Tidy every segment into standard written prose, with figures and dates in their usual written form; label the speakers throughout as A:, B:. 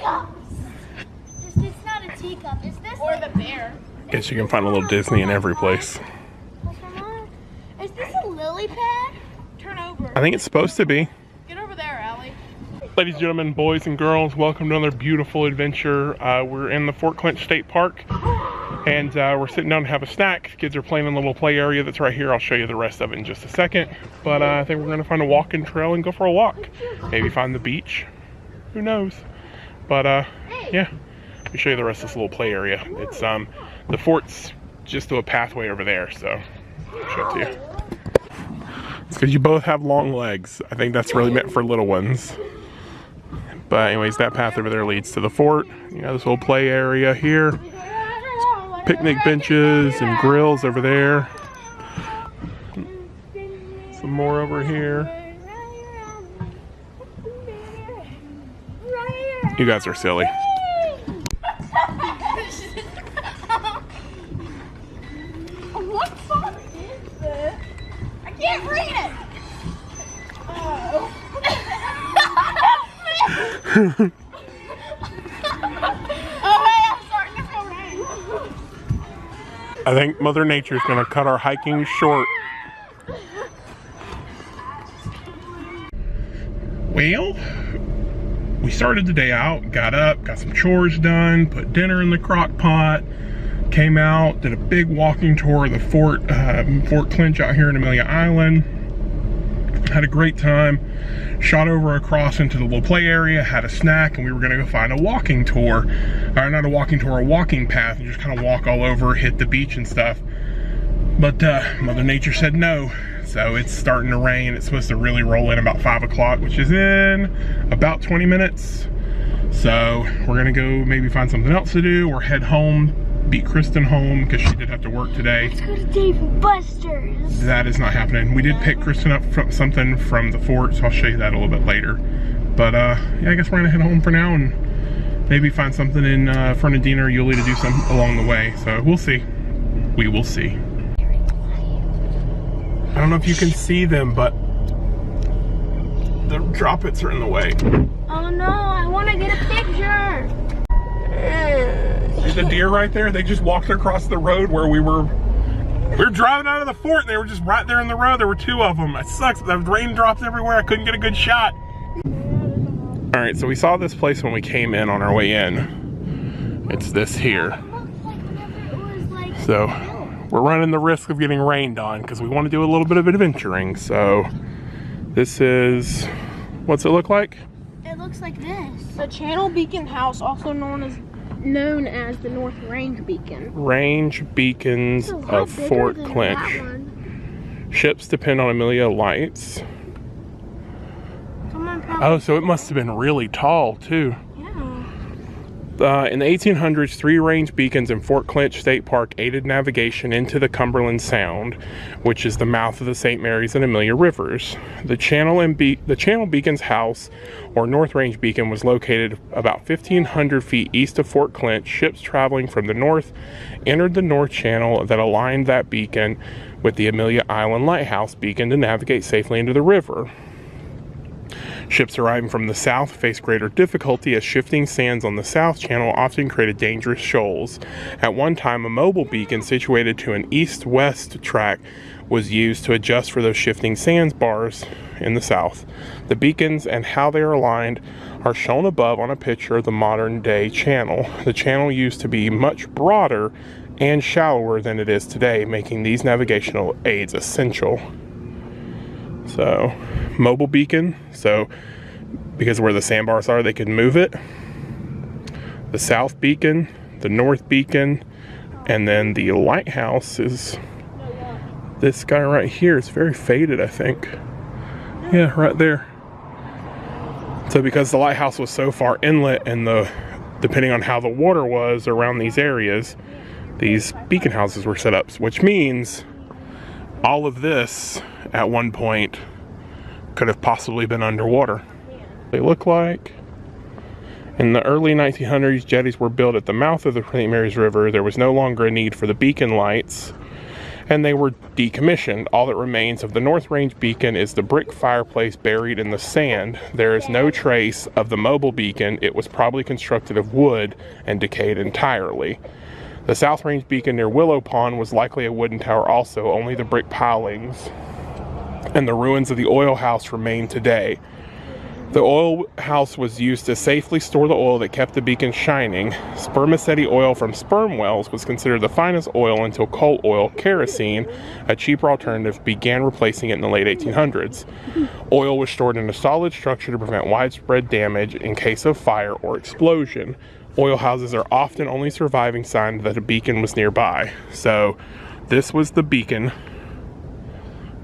A: teacups. It's not a teacup. Is this
B: or the bear?
C: Guess you can find a little Disney in every place.
A: Is this a lily pad?
B: Turn over.
C: I think it's supposed to be.
B: Get over there, Allie.
C: Ladies and gentlemen, boys and girls, welcome to another beautiful adventure. We're in the Fort Clinch State Park, and we're sitting down to have a snack. Kids are playing in the little play area that's right here. I'll show you the rest of it in just a second. But I think we're going to find a walking trail and go for a walk. Maybe find the beach. Who knows? But yeah, let me show you the rest of this little play area. It's the fort's just through a pathway over there, so I'll show it to you. It's because you both have long legs. I think that's really meant for little ones. But anyways, that path over there leads to the fort. You got this little play area here. Picnic benches and grills over there. Some more over here. You guys are silly.
B: What song is this? I can't read it. Oh. I'm starting to feel rain.
C: I think Mother Nature's gonna cut our hiking short. Well, we started the day out, got up, got some chores done, put dinner in the crock pot, came out, did a big walking tour of the Fort Clinch out here in Amelia Island. Had a great time. Shot over across into the little play area, had a snack, and we were gonna go find a walking tour. Or not a walking tour, a walking path, and just kind of walk all over, hit the beach and stuff. But Mother Nature said no. So it's starting to rain. It's supposed to really roll in about 5 o'clock, which is in about 20 minutes. So we're gonna go maybe find something else to do or head home, beat Kristen home because she did have to work today.
A: Let's go to Dave & Buster's.
C: That is not happening. We did pick Kristen up from something from the fort, so I'll show you that a little bit later. But yeah, I guess we're gonna head home for now and maybe find something in Fernandina or Yulee to do some along the way. So we'll see. We will see. I don't know if you can see them, but the droplets are in the way.
A: Oh no, I want to get a picture.
C: See the deer right there? They just walked across the road where we were driving out of the fort and they were just right there in the road. There were 2 of them. It sucks. The raindrops everywhere. I couldn't get a good shot. All right, so we saw this place when we came in on our way in. It's this here. So we're running the risk of getting rained on because we want to do a little bit of adventuring. So this is, what's it look like?
A: It looks like this.
B: The Channel Beacon House, also known as the North Range Beacon.
C: Range beacons of Fort Clinch. Ships depend on Amelia lights. Oh, so it must have been really tall too. In the 1800s, 3 range beacons in Fort Clinch State Park aided navigation into the Cumberland Sound, which is the mouth of the St. Mary's and Amelia Rivers. The Channel Beacon's house, or North Range Beacon, was located about 1,500 feet east of Fort Clinch. Ships traveling from the north entered the North Channel that aligned that beacon with the Amelia Island Lighthouse beacon to navigate safely into the river. Ships arriving from the south faced greater difficulty as shifting sands on the South Channel often created dangerous shoals. At one time, a mobile beacon situated to an east-west track was used to adjust for those shifting sands bars in the south. The beacons and how they are aligned are shown above on a picture of the modern-day channel. The channel used to be much broader and shallower than it is today, making these navigational aids essential. So, mobile beacon, so because where the sandbars are, they could move it. The south beacon, the north beacon, and then the lighthouse is this guy right here. It's very faded, I think. Yeah, right there. So because the lighthouse was so far inlet and depending on how the water was around these areas, these beacon houses were set up, which means all of this at one point could have possibly been underwater. They look like. In the early 1900s, jetties were built at the mouth of the St. Mary's River. There was no longer a need for the beacon lights and they were decommissioned. All that remains of the North Range beacon is the brick fireplace buried in the sand. There is no trace of the mobile beacon. It was probably constructed of wood and decayed entirely. The South Range beacon near Willow Pond was likely a wooden tower also. Only the brick pilings and the ruins of the oil house remain today. The oil house was used to safely store the oil that kept the beacon shining. Spermaceti oil from sperm wells was considered the finest oil until coal oil, kerosene, a cheaper alternative, began replacing it in the late 1800s. Oil was stored in a solid structure to prevent widespread damage in case of fire or explosion. Oil houses are often only surviving sign that a beacon was nearby. So this was the beacon.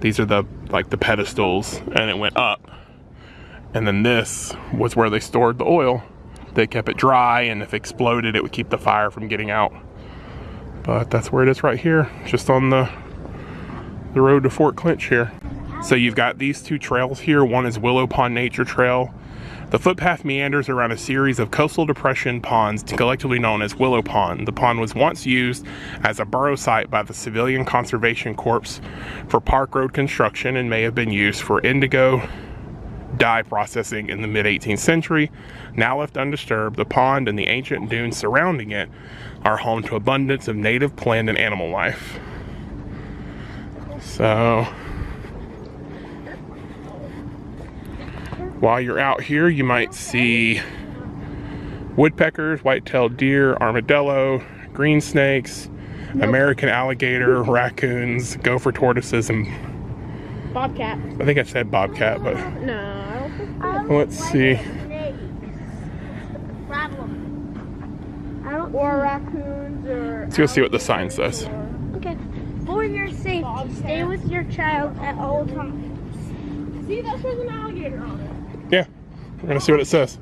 C: These are the pedestals, and it went up. And then this was where they stored the oil. They kept it dry, and if it exploded, it would keep the fire from getting out. But that's where it is right here, just on the road to Fort Clinch here. So you've got these two trails here. One is Willow Pond Nature Trail. The footpath meanders around a series of coastal depression ponds collectively known as Willow Pond. The pond was once used as a burrow site by the Civilian Conservation Corps for park road construction and may have been used for indigo dye processing in the mid-18th century. Now left undisturbed, the pond and the ancient dunes surrounding it are home to abundance of native plant and animal life. So while you're out here, you might see woodpeckers, white-tailed deer, armadillo, green snakes, American alligator, raccoons, gopher tortoises, and
B: Bobcat.
C: I think I said bobcat, but
B: No, I don't think so.
C: let's see.
B: Or raccoons or...
C: Let's go see what the sign says.
A: Okay. For your safety, stay with your child at all times.
B: See, that says an alligator on it.
C: Yeah, we're gonna see what it says.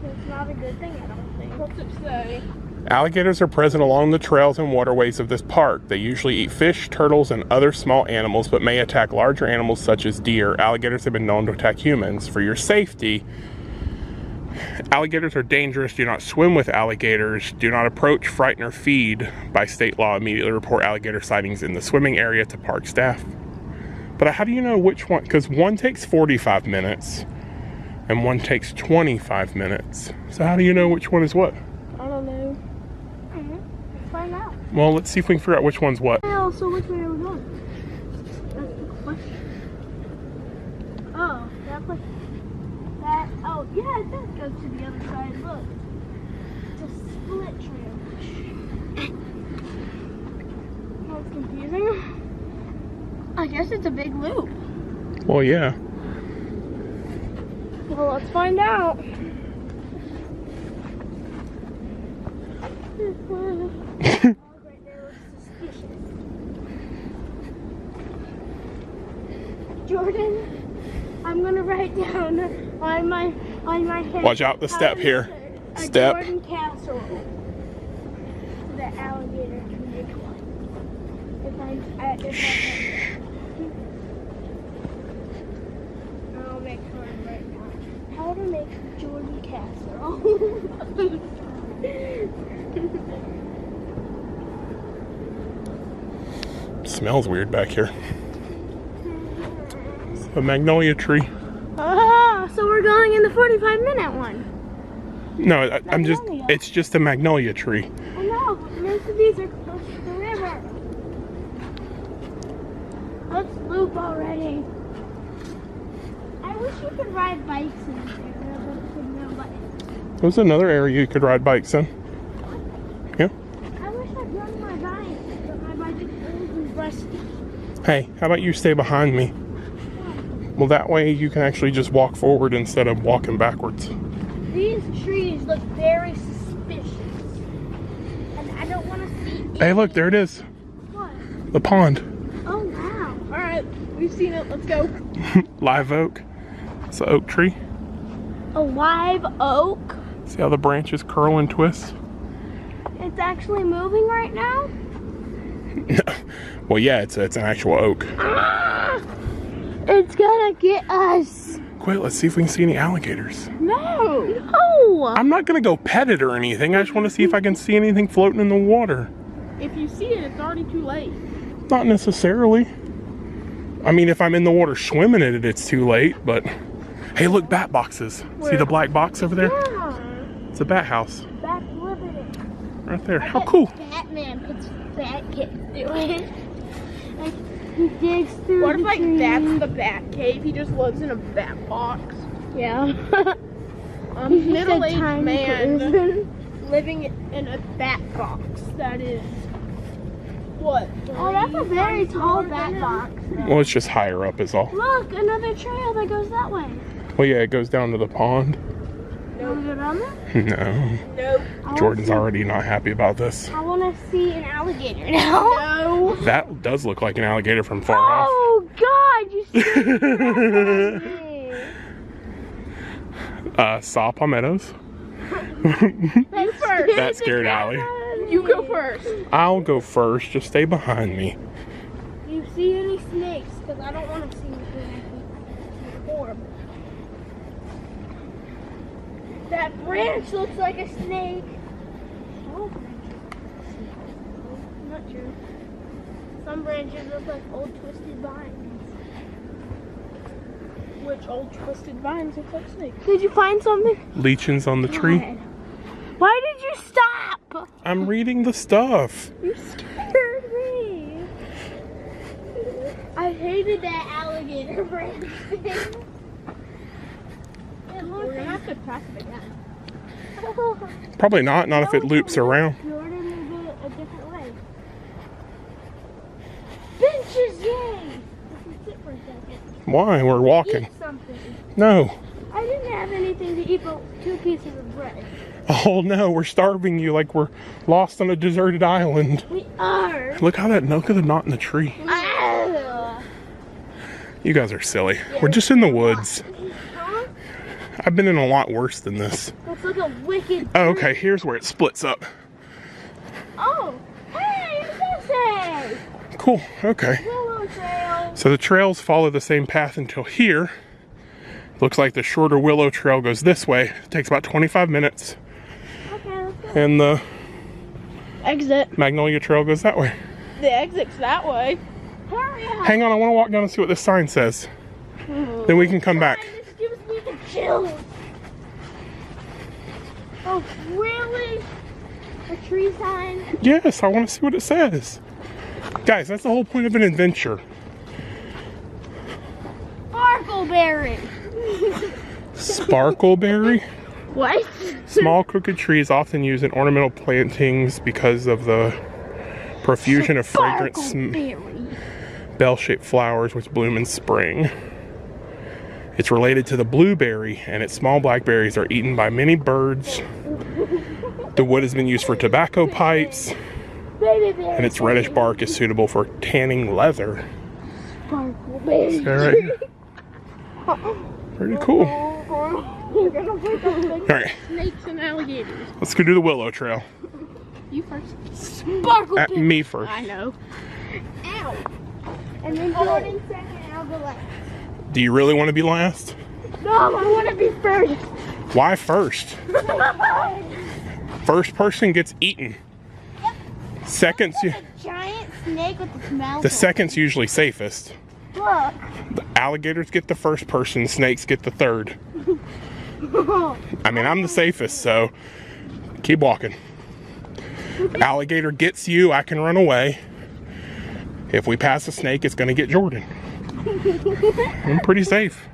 A: It's not a good thing, I don't think.
B: What's it say?
C: Alligators are present along the trails and waterways of this park. They usually eat fish, turtles, and other small animals, but may attack larger animals such as deer. Alligators have been known to attack humans. For your safety, alligators are dangerous. Do not swim with alligators. Do not approach, frighten, or feed. By state law, immediately report alligator sightings in the swimming area to park staff. But how do you know which one? Because one takes 45 minutes and one takes 25 minutes. So how do you know which one is what?
B: I don't know.
A: Let's find out.
C: Well, let's see if we can figure out which one's what.
A: Oh, so which way are we going? That's the question. Oh, that way. That, oh, yeah, it does go to the other side. Look. It's a split trail. That's confusing. I guess it's a big loop.
C: Well, yeah.
B: Well, let's find out.
A: Right there looks suspicious. Jordan, I'm gonna write down on my head.
C: Watch out the step here.
A: A
C: Step.
A: Jordan casserole. So the alligator can make one. I'll make one right now. How to make Jordan casserole.
C: Smells weird back here. A magnolia tree.
A: Ah, so we're going in the 45-minute one.
C: No, it's just a magnolia tree.
A: I know, but most of these are close to the river. Let's loop already. I wish you could ride bikes in this area, but there's no bikes.
C: There's another area you could ride bikes in. Yeah.
A: I wish I'd run my bike, but my bike is old and rusty.
C: Hey, how about you stay behind me? Well, that way you can actually just walk forward instead of walking backwards.
A: These trees look very suspicious. And I don't want to see
C: Hey, look, there it is.
A: What?
C: The pond.
A: Oh, wow.
B: Alright, we've seen it. Let's go.
C: Live oak. It's an oak tree.
A: A live oak?
C: See how the branches curl and twist?
A: It's actually moving right now?
C: Well, yeah, it's an actual oak.
A: Ah! It's gonna get us.
C: Quit, let's see if we can see any alligators.
B: No.
A: No.
C: I'm not gonna go pet it or anything. I just want to see if I can see anything floating in the water.
B: If you see it, it's already too late.
C: Not necessarily. I mean, if I'm in the water swimming in it, it's too late, but... Hey, look, bat boxes.
B: Where?
C: See the black box over there?
A: Yeah.
C: It's a bat house.
A: That's living.
C: Right there. How cool.
A: Batman puts bat kids through it. Like, he digs through
B: What if,
A: the
B: like,
A: trees.
B: that's the bat cave? He just lives in a bat box.
A: Yeah.
B: He's
A: He's just a
B: middle-aged
A: tiny
B: man
A: person.
B: living in a bat box. That is... What?
A: Oh, that's a very tall
B: taller
A: bat
B: than
A: box.
C: Well, it's just higher up is all.
A: Look, another trail that goes that way.
C: Well, yeah, it goes down to the pond.
A: You want to go down there?
C: No.
B: Nope.
C: Jordan's already not happy about this.
A: I want to see an alligator now.
B: No.
C: That does look like an alligator from far off.
A: Oh, God, you scared me.
C: Saw palmettos.
B: You first.
C: That scared Allie.
B: You go first.
C: I'll go first. Just stay behind me.
A: You see any snakes? Because I don't want to see anything. It's horrible. That branch looks like a snake. Oh, not true. Some branches look like old twisted vines.
B: Which old twisted vines look like snakes?
A: Did you find something?
C: Leechings on the tree.
A: God. Why did you stop?
C: I'm reading the stuff.
A: You scared me. I hated that alligator branch thing.
B: We're gonna have to pass it again.
C: Probably not. Not if it loops around.
A: Jordan will go a different way. Benches, yay! Let's sit for a second.
C: Why? We're walking.
A: Eat something.
C: No.
A: I didn't have anything to eat but 2 pieces of bread.
C: Oh no, we're starving you like we're lost on a deserted island.
A: We are.
C: Look at the knot in the tree.
A: Ah.
C: You guys are silly. We're just in the woods.
A: Huh?
C: I've been in a lot worse than this.
A: That's like a wicked.
C: Oh, okay, here's where it splits up.
A: Oh, hey, this is
C: Cool, okay.
A: Willow Trail.
C: So the trails follow the same path until here. Looks like the shorter Willow Trail goes this way. It takes about 25 minutes.
A: Okay, let's go.
C: And the
B: Exit.
C: Magnolia Trail goes that way.
B: The exit's that way.
A: Hurry up.
C: Hang on, I want to walk down and see what this sign says. Then we can come back.
A: This gives me the chills. Oh, really? A tree sign?
C: Yes, I want to see what it says. Guys, that's the whole point of an adventure.
A: Sparkleberry.
C: Sparkleberry?
A: What?
C: Small crooked trees often used in ornamental plantings because of the profusion of fragrant
A: Sparkleberry.
C: bell-shaped flowers which bloom in spring. It's related to the blueberry, and its small blackberries are eaten by many birds. The wood has been used for tobacco pipes,
A: Baby bear.
C: and its reddish bark is suitable for tanning leather.
A: Sparkleberry.
C: All right. Pretty cool.
A: You're gonna wake up
C: All right,
B: Snakes and alligators.
C: let's go do the Willow Trail.
B: You first.
A: Sparkleberry.
C: Me first.
B: I know.
A: Ow. And then Jordan second, I'll go last.
C: Do you really want to be last?
A: No, I want to be first.
C: Why first? First person gets eaten. Seconds,
A: A giant snake with its mouth.
C: the second's usually safest.
A: Look.
C: The alligators get the first person, snakes get the third. I mean, I'm the safest, so keep walking. Alligator gets you, I can run away. If we pass a snake, it's gonna get Jordan. I'm pretty safe.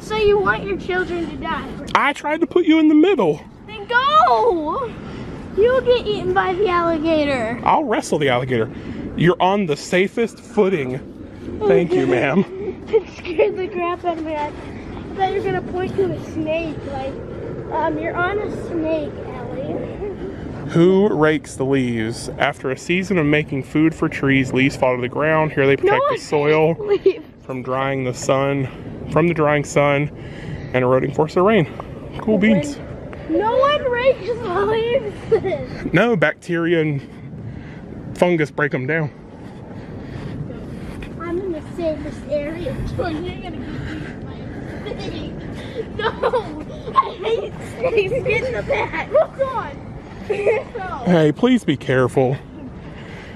A: So you want your children to die?
C: I tried to put you in the middle.
A: Then go! You'll get eaten by the alligator.
C: I'll wrestle the alligator. You're on the safest footing. Thank you, ma'am.
A: It scared the crap out of me. I thought you were gonna point to a snake. Like, you're on a snake, Ellie.
C: Who rakes the leaves? After a season of making food for trees, leaves fall to the ground. Here they protect the soil from the drying sun and eroding force of rain. Cool beans.
A: No one rakes the leaves.
C: No, bacteria and fungus break them down.
A: I'm in the safest area. Jordan, you're gonna get eaten by a snake. No, I hate He's in the back. Hold on.
C: Hey, please be careful.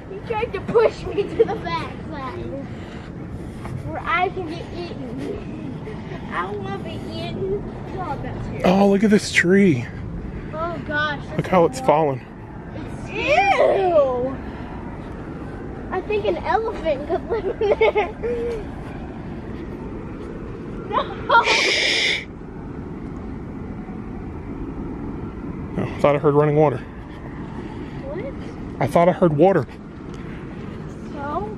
A: He tried to push me to the back side where I can get eaten. I want to be eaten.
B: God, that's here.
C: Oh, look at this tree.
A: Oh gosh.
C: Look how it's fallen.
A: Ew! I think an elephant could live in there. No!
C: Oh, I thought I heard running water.
A: What?
C: I thought I heard water.
A: So?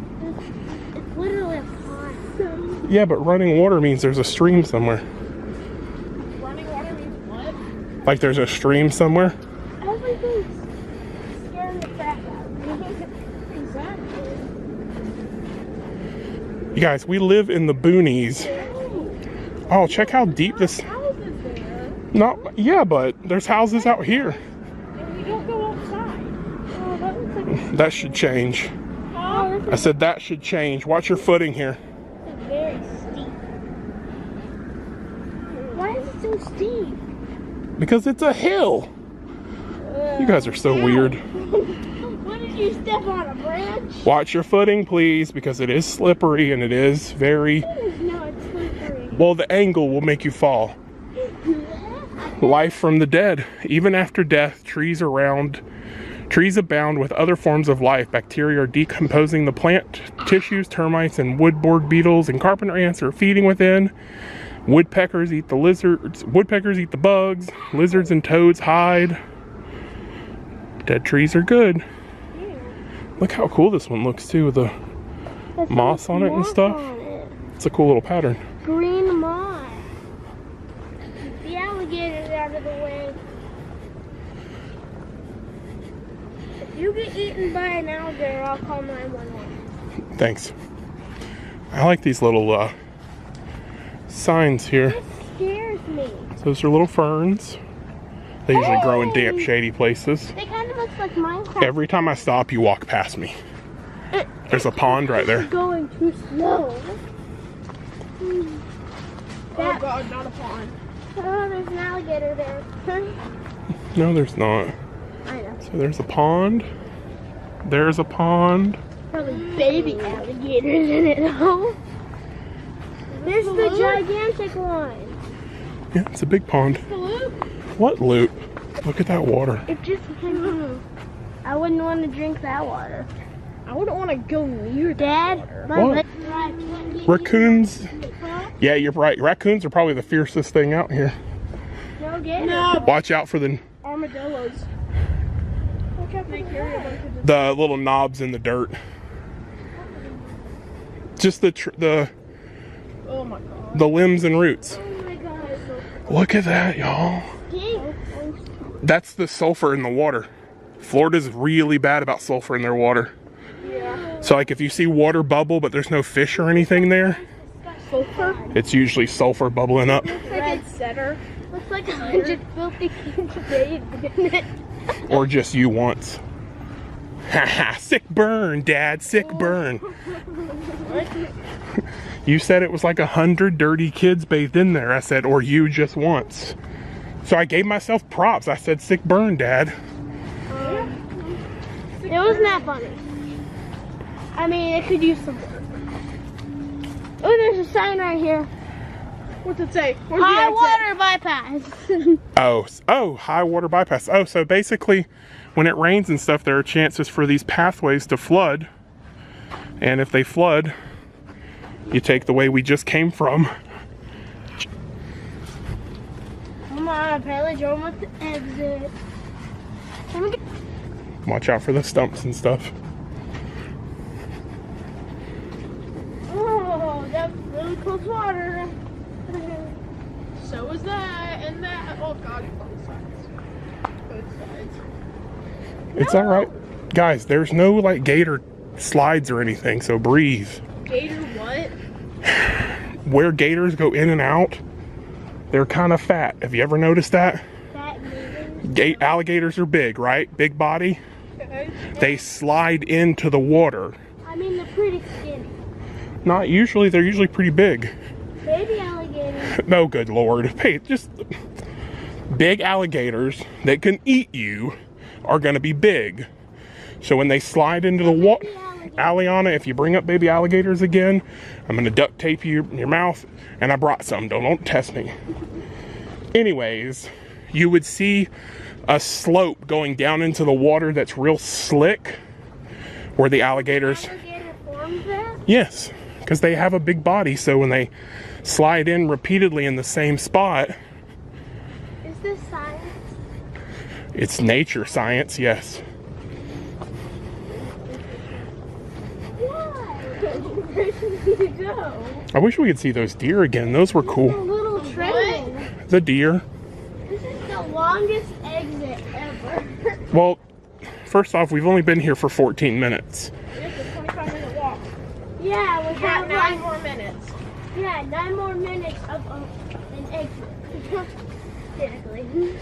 A: It's literally a pond.
C: Yeah, but running water means there's a stream somewhere.
B: Running water means what?
C: Like there's a stream somewhere.
A: Everything's scaring the crap out of me.
B: Exactly.
C: You guys, we live in the boonies. Oh, check how deep this...
B: Houses there.
C: No, yeah, but there's houses out here.
B: And we don't go outside.
A: Oh, that looks like
C: That should change.
A: oh,
C: I said that should change. Watch your footing here.
A: this is very steep. Why is it so steep?
C: Because it's a hill. You guys are so weird.
A: What did you step on, a branch?
C: Watch your footing, please, because it is slippery and it is very...
A: No, it's slippery.
C: Well, the angle will make you fall. Life from the dead. Even after death, trees abound with other forms of life. Bacteria are decomposing the plant tissues. Termites and wood-bored beetles and carpenter ants are feeding within. Woodpeckers eat the lizards. Woodpeckers eat the bugs. Lizards and toads hide. Dead trees are good. Look how cool this one looks too, with the
A: That's
C: moss on it and
A: moss
C: stuff.
A: on it.
C: It's a cool little pattern.
A: Green moss. Keep the alligators out of the way. If you get eaten by an alligator, I'll call 911.
C: Thanks. I like these little signs here.
A: This scares me.
C: Those are little ferns. They usually grow in damp, shady places.
A: They kind of look like Minecraft.
C: Every time I stop, you walk past me. There's a pond right there.
A: Going too slow.
B: Oh
A: That-
B: God, not a pond.
A: Oh, there's an alligator there.
C: No, there's not.
A: I know.
C: So there's a pond. There's a pond.
A: Probably baby alligators in it, though. There's the gigantic one.
C: Yeah, it's a big pond. What loop? Look at that water.
A: It just I wouldn't want to drink that water.
B: I wouldn't want to go near
A: Dad,
B: that water.
A: my
C: What?
A: legs dry.
C: Raccoons. Yeah, you're right. Raccoons are probably the fiercest thing out here.
A: No gator.
B: No,
C: Watch out for the
B: armadillos.
A: Watch out for
B: They carry a bunch of
C: the little knobs in the dirt. Just the
B: Oh my God.
C: the limbs and roots.
A: Oh my God.
C: Look at that, y'all.
A: Dang.
C: That's the sulfur in the water. Florida's really bad about sulfur in their water.
B: Yeah.
C: So like if you see water bubble but there's no fish or anything there,
B: Sulfur.
C: it's usually sulfur bubbling up.
B: Red setter.
A: Looks like 100 filthy kids bathed in it.
C: Or just you once. Haha, sick burn, Dad, sick burn. You said it was like 100 dirty kids bathed in there. I said, or you just once. So I gave myself props. I said, sick burn, Dad.
A: It wasn't that funny. I mean, it could use some work. Oh, there's a sign right here.
B: What's it say? Where's the
A: High
B: exit?
A: water bypass.
C: Oh, high water bypass. Oh, so basically when it rains and stuff, there are chances for these pathways to flood. And if they flood, you take the way we just came from.
A: Come on, apparently Joe wants to exit. Let me get
C: Watch out for the stumps and stuff.
A: oh, that's really close water.
B: So is that and that. Oh God, both sides. Both sides.
C: It's all right. Guys, there's no like gator slides or anything, so breathe.
B: Gator what?
C: Where gators go in and out, they're kind of fat. Have you ever noticed that?
A: That moving.
C: Alligators are big, right? Big body.
B: Okay.
C: They slide into the water.
A: I mean, they're pretty skinny.
C: Not usually, they're usually pretty big.
A: Baby alligators.
C: No, good Lord. Hey, just big alligators that can eat you are going to be big. So when they slide into the water, Aliana, if you bring up baby alligators again, I'm going to duct tape you in your mouth. And I brought some. Don't test me. Anyways, you would see a slope going down into the water that's real slick, where the alligators...
A: Alligator forms that?
C: Yes, because they have a big body, so when they slide in repeatedly in the same spot...
A: Is this science?
C: It's nature science, yes.
A: Why? Where should we go?
C: I wish we could see those deer again. Those were
A: A
C: cool.
A: little trail.
C: The deer.
A: This is the longest exit ever.
C: Well, first off, we've only been here for 14 minutes.
B: It's a 25-minute walk.
A: Yeah, we
B: We got
A: have
B: 9 more minutes.
A: Yeah, 9 more minutes of an exit. Technically.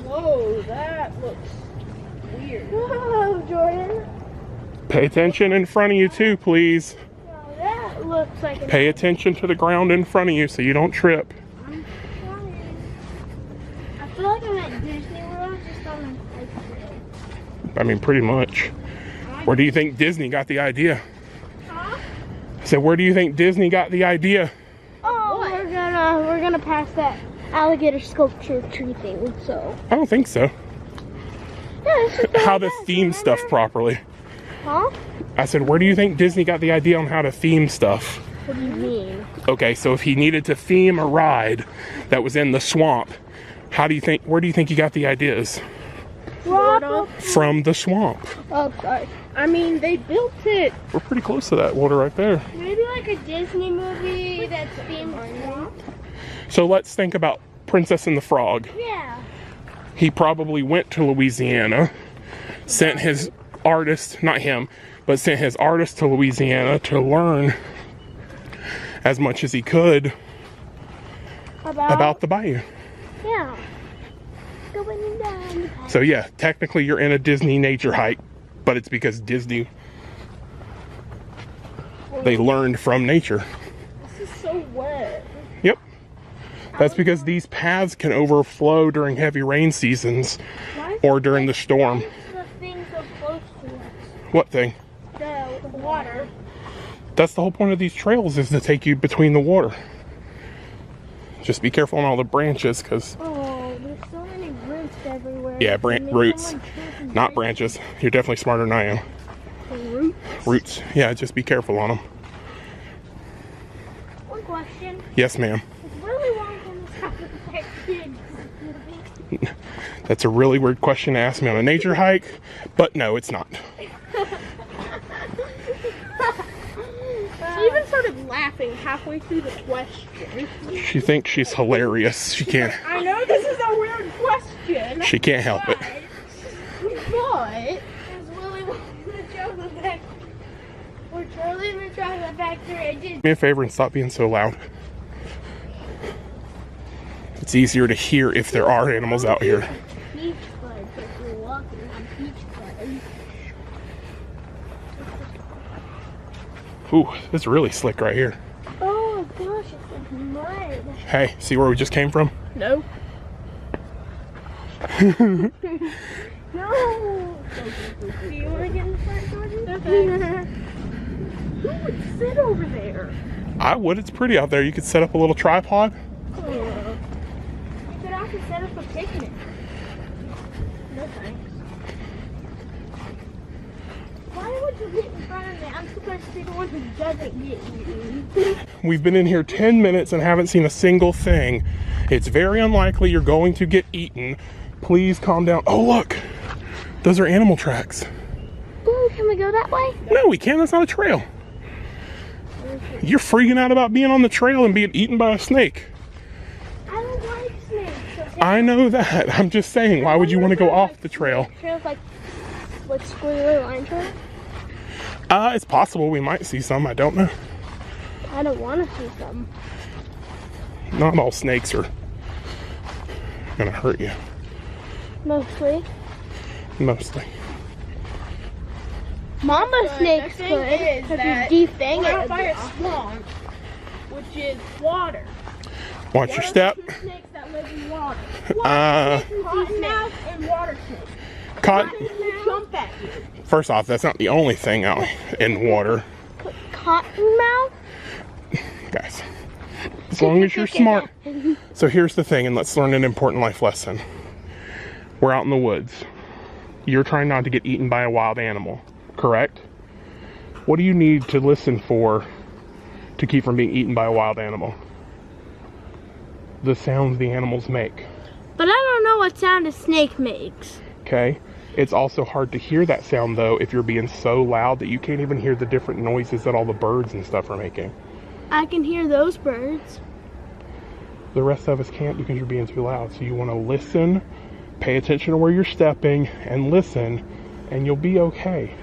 B: Whoa, that looks weird.
A: Whoa, Jordan.
C: Pay attention in front of you too, please.
A: Now that looks like an
C: Pay attention to the ground in front of you so you don't trip.
A: I'm trying. I feel like I'm at Disney World just on an exit.
C: I mean, pretty much. Where do you think Disney got the idea?
A: Huh?
C: I said, where do you think Disney got the idea?
A: Oh, we're gonna pass that alligator sculpture tree thing, so.
C: I don't think so.
A: Yeah, it's just
C: How
A: like
C: to
A: that,
C: theme stuff
A: remember?
C: properly.
A: Huh?
C: I said, where do you think Disney got the idea on how to theme stuff?
A: What do you mean?
C: Okay, so if he needed to theme a ride that was in the swamp, where do you think he got the ideas?
A: Florida.
C: From the swamp.
A: Oh, sorry.
B: I mean, they built it.
C: We're pretty close to that water right there.
A: Maybe like a Disney movie that's themed swamp.
C: So let's think about Princess and the Frog.
A: Yeah.
C: He probably went to Louisiana, sent his artist, not him, but sent his artist to Louisiana to learn as much as he could about the bayou.
A: Yeah. Going down.
C: So yeah, technically you're in a Disney nature hike, but it's because Disney, they learned from nature.
B: This is so wet.
C: Yep. That's because these paths can overflow during heavy rain seasons or during the storm.
A: The thing so close to us.
C: What thing?
A: The water.
C: That's the whole point of these trails, is to take you between the water. Just be careful on all the branches, because...
A: Oh, there's so many roots everywhere.
C: Yeah,
A: And there's
C: roots.
A: someone tripping
C: Not branches. You're definitely smarter than I am.
A: roots.
C: Roots. Yeah, just be careful on them.
A: One question.
C: Yes, ma'am.
A: Is Willy Wonka the top of that kid?
C: That's a really weird question to ask me on a nature hike, but no, it's not.
B: She even started laughing halfway through the question.
C: She thinks she's hilarious. She can't.
B: I know this is a weird question.
C: She can't help it.
B: But
A: Is Willy Wonka the chocolate factory? Or Charlie in the chocolate factory? I did.
C: Do me a favor and stop being so loud. It's easier to hear if there are animals out here.
A: Peach buds if you're walking on peach buds.
C: Ooh, it's really slick right here.
A: Oh gosh, it's like mud.
C: Hey, see where we just came from?
B: no.
A: No! Do you want to get in the front, Jordan?
B: No thanks. Who would sit over there?
C: I would. It's pretty out there. You could set up a little tripod.
A: You could also set up a picnic. No thanks. Why would you get in front of me? I'm supposed to be the one who doesn't get eaten.
C: We've been in here 10 minutes and haven't seen a single thing. It's very unlikely you're going to get eaten. Please calm down. Oh, look. Those are animal tracks.
A: Ooh, can we go that way?
C: No, we can't. That's not a trail. You're freaking out about being on the trail and being eaten by a snake.
A: I don't like snakes. Okay?
C: I know that. I'm just saying, why would you want to go off the trail?
A: Trails like squiggly line trail?
C: It's possible we might see some. I don't know.
A: I don't want to see some.
C: Not all snakes are gonna hurt you.
A: Mostly.
C: Mostly.
A: Mama snakes
B: the thing
A: could.
B: is
A: Because
B: that
A: you defang
B: we're out
A: it.
B: by a swamp, which which is water.
C: Watch your step.
B: What are the two snakes that live in water?
A: Cottonmouth
B: And water snakes. Jump at you.
C: First off, that's not the only thing out in water.
A: Cottonmouth?
C: Guys, as long as you're smart. So here's the thing, and let's learn an important life lesson. We're out in the woods. You're trying not to get eaten by a wild animal, correct? What do you need to listen for to keep from being eaten by a wild animal? The sounds the animals make.
A: But I don't know what sound a snake makes.
C: Okay? It's also hard to hear that sound though if you're being so loud that you can't even hear the different noises that all the birds and stuff are making.
A: I can hear those birds.
C: The rest of us can't because you're being too loud. So you want to listen, pay attention to where you're stepping, and listen, and you'll be okay.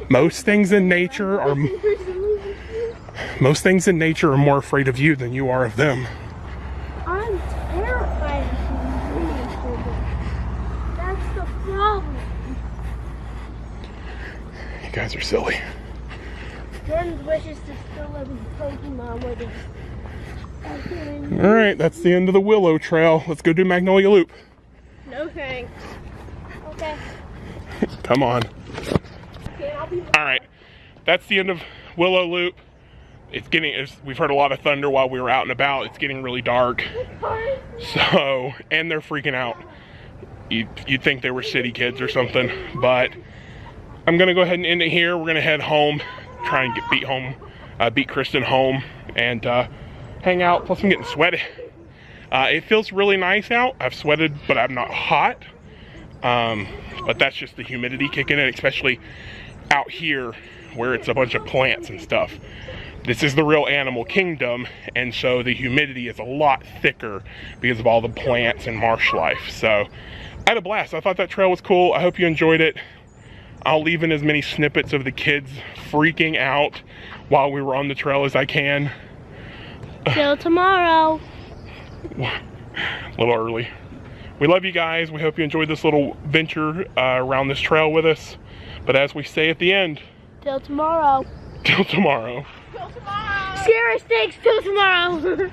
C: Most things in nature are more afraid of you than you are of them.
A: I'm terrified of you. That's the problem.
C: You guys are silly.
A: Jordan wishes to still live in Pokemon with us.
C: All right, that's the end of the Willow Trail. Let's go do Magnolia Loop.
B: No thanks.
A: Okay.
C: Come on.
B: Okay, I'll be
C: All right, that's the end of Willow Loop. We've heard a lot of thunder while we were out and about. It's getting really dark. So, and they're freaking out. You'd think they were city kids or something, but I'm gonna go ahead and end it here. We're gonna head home, try and beat Kristen home, and hang out. Plus I'm getting sweaty. It feels really nice out. I've sweated, but I'm not hot. But that's just the humidity kicking in, especially out here where it's a bunch of plants and stuff. This is the real animal kingdom, and so the humidity is a lot thicker because of all the plants and marsh life. So I had a blast. I thought that trail was cool. I hope you enjoyed it. I'll leave in as many snippets of the kids freaking out while we were on the trail as I can.
A: Till tomorrow.
C: A little early. We love you guys. We hope you enjoyed this little venture around this trail with us. But as we say at the end,
A: Till tomorrow.
C: till tomorrow.
A: Scary snakes till tomorrow.